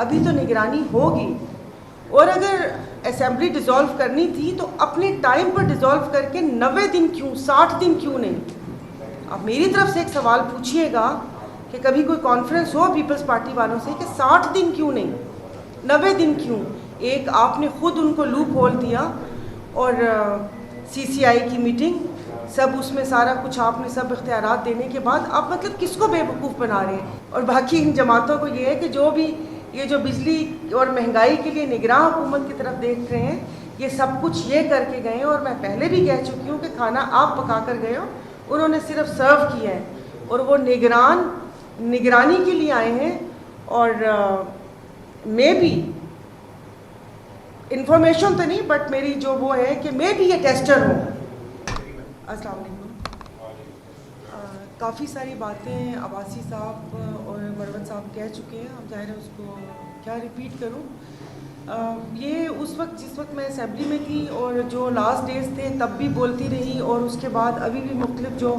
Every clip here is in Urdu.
ابھی تو نگرانی ہوگی، اور اگر اسمبلی ڈیزالو کرنی تھی تو اپنے ٹائم پر ڈیزالو کر کے 90 دن کیوں، 60 دن کیوں نہیں؟ آپ میری طرف سے ایک سوال پوچھیے گا کہ کبھی کوئی کانفرنس ہو پیپلز پارٹی والوں سے کہ 60 دن کیوں نہیں، 90 دن کیوں؟ ایک آپ نے خود ان کو لوپ ہول دیا، اور سی سی آئی کی میٹنگ سب اس میں سارا کچھ آپ نے سب اختیارات دینے کے بعد آپ مطلب کس کو بے وقوف بنا رہے ہیں؟ اور باقی ان جماعتوں کو یہ ہے کہ جو بھی یہ جو بجلی اور مہنگائی کے لیے نگراں حکومت کی طرف دیکھ رہے ہیں، یہ سب کچھ یہ کر کے گئے ہیں، اور میں پہلے بھی کہہ چکی ہوں کہ کھانا آپ پکا کر گئے ہو، انہوں نے صرف سرو کیا ہے، اور وہ نگرانی کے لیے آئے ہیں. اور میں بھی انفارمیشن تو نہیں، بٹ میری جو وہ ہے کہ میں بھی یہ ٹیسٹر ہوں. السلام علیکم. کافی ساری باتیں عباسی صاحب اور مروت صاحب کہہ چکے ہیں، اب ظاہر ہے اس کو کیا ریپیٹ کروں. یہ اس وقت جس وقت میں اسمبلی میں تھی اور جو لاسٹ ڈیز تھے تب بھی بولتی رہی، اور اس کے بعد ابھی بھی مختلف جو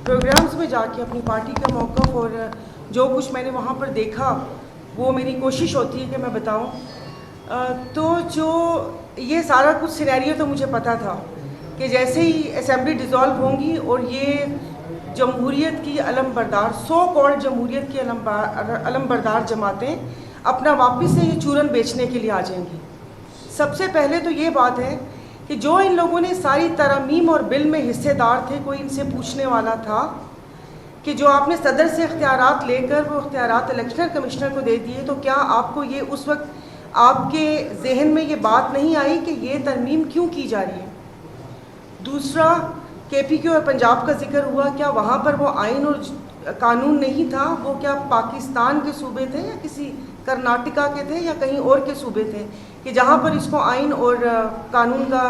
پروگرامز میں جا کے اپنی پارٹی کا موقف اور جو کچھ میں نے وہاں پر دیکھا وہ میری کوشش ہوتی ہے کہ میں بتاؤں. تو جو یہ سارا کچھ سینیریو تو مجھے پتہ تھا کہ جیسے ہی اسمبلی ڈیزالو ہوں گی اور یہ جمہوریت کی علم بردار، سو کالڈ جمہوریت کی علم بردار جماعتیں اپنا واپس سے یہ چورن بیچنے کے لیے آ جائیں گی. سب سے پہلے تو یہ بات ہے کہ جو ان لوگوں نے ساری ترامیم اور بل میں حصے دار تھے، کوئی ان سے پوچھنے والا تھا کہ جو آپ نے صدر سے اختیارات لے کر وہ اختیارات الیکشن کمشنر کو دے دیے، تو کیا آپ کو یہ اس وقت آپ کے ذہن میں یہ بات نہیں آئی کہ یہ ترمیم کیوں کی جا رہی ہے؟ دوسرا، کے پی کے اور پنجاب کا ذکر ہوا، کیا وہاں پر وہ آئین اور قانون نہیں تھا؟ وہ کیا پاکستان کے صوبے تھے یا کسی کرناٹکا کے تھے یا کہیں اور کے صوبے تھے کہ جہاں پر اس کو آئین اور قانون کا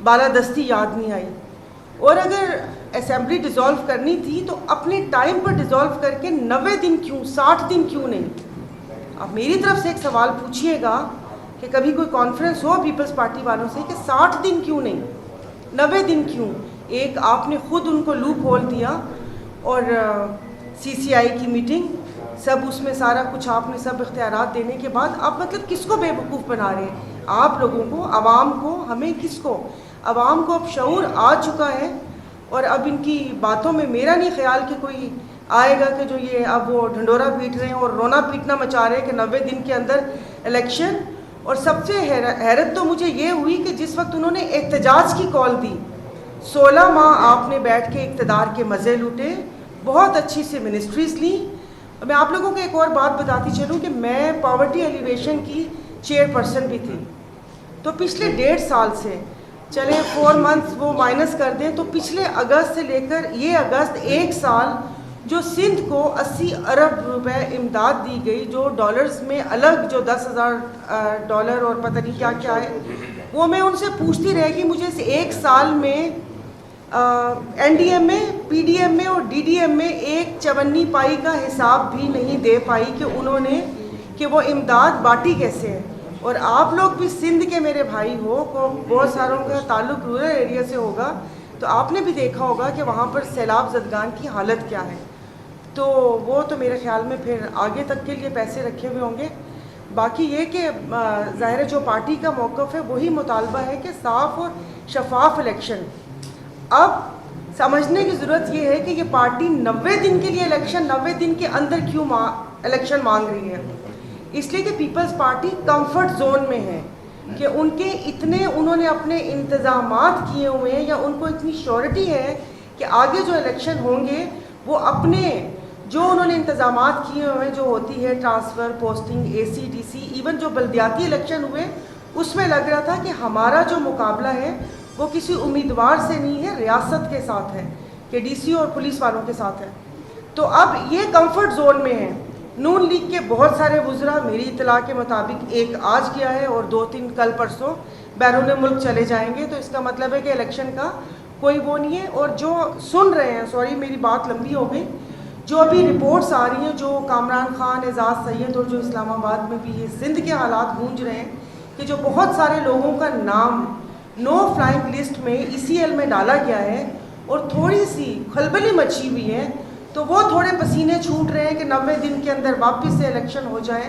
بالادستی یاد نہیں آئی؟ اور اگر اسمبلی ڈیزالو کرنی تھی تو اپنے ٹائم پر ڈیزالو کر کے 90 دن کیوں، 60 دن کیوں نہیں؟ آپ میری طرف سے ایک سوال پوچھیے گا کہ کبھی کوئی کانفرنس ہو پیپلز پارٹی والوں سے کہ 60 دن کیوں نہیں، 90 دن کیوں؟ ایک آپ نے خود ان کو لوپ ہول دیا، اور سی سی آئی کی میٹنگ سب اس میں سارا کچھ آپ نے سب اختیارات دینے کے بعد آپ مطلب کس کو بے وقوف بنا رہے ہیں؟ آپ لوگوں کو، عوام کو، ہمیں کس کو؟ عوام کو اب شعور آ چکا ہے، اور اب ان کی باتوں میں میرا نہیں خیال کہ کوئی آئے گا کہ جو یہ اب وہ ڈھنڈورا پیٹ رہے ہیں اور رونا پیٹنا مچا رہے ہیں کہ 90 دن کے اندر الیکشن. اور سب سے حیرت تو مجھے یہ ہوئی کہ جس وقت انہوں نے احتجاج کی کال دی، 16 ماہ آپ نے بیٹھ کے اقتدار کے مزے لوٹے، بہت اچھی سی منسٹریز لیں. میں آپ لوگوں کو ایک اور بات بتاتی چلوں کہ میں پاورٹی ایلیویشن کی چیئرپرسن بھی تھی. تو پچھلے 1.5 سال سے، چلیں 4 منتھس وہ مائنس کر دیں، تو پچھلے اگست سے لے کر یہ اگست 1 سال جو سندھ کو 80 ارب روپے امداد دی گئی، جو ڈالرز میں الگ جو 10,000 ڈالر اور پتہ نہیں کیا کیا ہے، وہ میں ان سے پوچھتی رہ گئی. مجھے اس 1 سال میں این ڈی ایم میں، پی ڈی ایم میں اور ڈی ڈی ایم میں ایک 54 پائی کا حساب بھی نہیں دے پائی کہ انہوں نے کہ وہ امداد باٹی کیسے ہے. اور آپ لوگ بھی سندھ کے میرے بھائی ہو، کو بہت ساروں کا تعلق رورل ایریا سے ہوگا، تو آپ نے بھی دیکھا ہوگا کہ وہاں پر سیلاب زدگان کی حالت کیا ہے. تو وہ تو میرے خیال میں پھر آگے تک کے لیے پیسے رکھے ہوئے ہوں گے. باقی یہ کہ ظاہر ہے جو پارٹی کا موقف ہے وہی مطالبہ ہے کہ صاف اور شفاف الیکشن. اب سمجھنے کی ضرورت یہ ہے کہ یہ پارٹی 90 دن کے لیے الیکشن، 90 دن کے اندر کیوں الیکشن مانگ رہی ہے؟ اس لیے کہ پیپلز پارٹی کمفرٹ زون میں ہے کہ ان کے اتنے انہوں نے اپنے انتظامات کیے ہوئے ہیں، یا ان کو اتنی شیورٹی ہے کہ آگے جو الیکشن ہوں گے وہ اپنے جو انہوں نے انتظامات کیے ہوئے ہیں، جو ہوتی ہے ٹرانسفر، پوسٹنگ، اے سی ڈی سی، ایون جو بلدیاتی الیکشن ہوئے اس میں لگ رہا تھا کہ ہمارا جو مقابلہ ہے وہ کسی امیدوار سے نہیں ہے، ریاست کے ساتھ ہے، کہ ڈی سی اور پولیس والوں کے ساتھ ہے. تو اب یہ کمفرٹ زون میں ہے. نون لیگ کے بہت سارے وزراء میری اطلاع کے مطابق، ایک آج گیا ہے اور 2-3 کل پرسوں بیرون ملک چلے جائیں گے، تو اس کا مطلب ہے کہ الیکشن کا کوئی وہ نہیں ہے. اور جو سن رہے ہیں، سوری میری بات لمبی ہو گئی، جو ابھی رپورٹس آ رہی ہیں، جو کامران خان، اعزاز سید اور جو اسلام آباد میں بھی یہ سندھ کے حالات گونج رہے ہیں کہ جو بہت سارے لوگوں کا نام نو فلائنگ لسٹ میں ECL میں ڈالا گیا ہے اور تھوڑی سی کھلبلی مچی ہوئی ہے، تو وہ تھوڑے پسینے چھوٹ رہے ہیں کہ 90 دن کے اندر واپس سے الیکشن ہو جائے.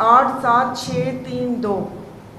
8, 7, 6, 3, 2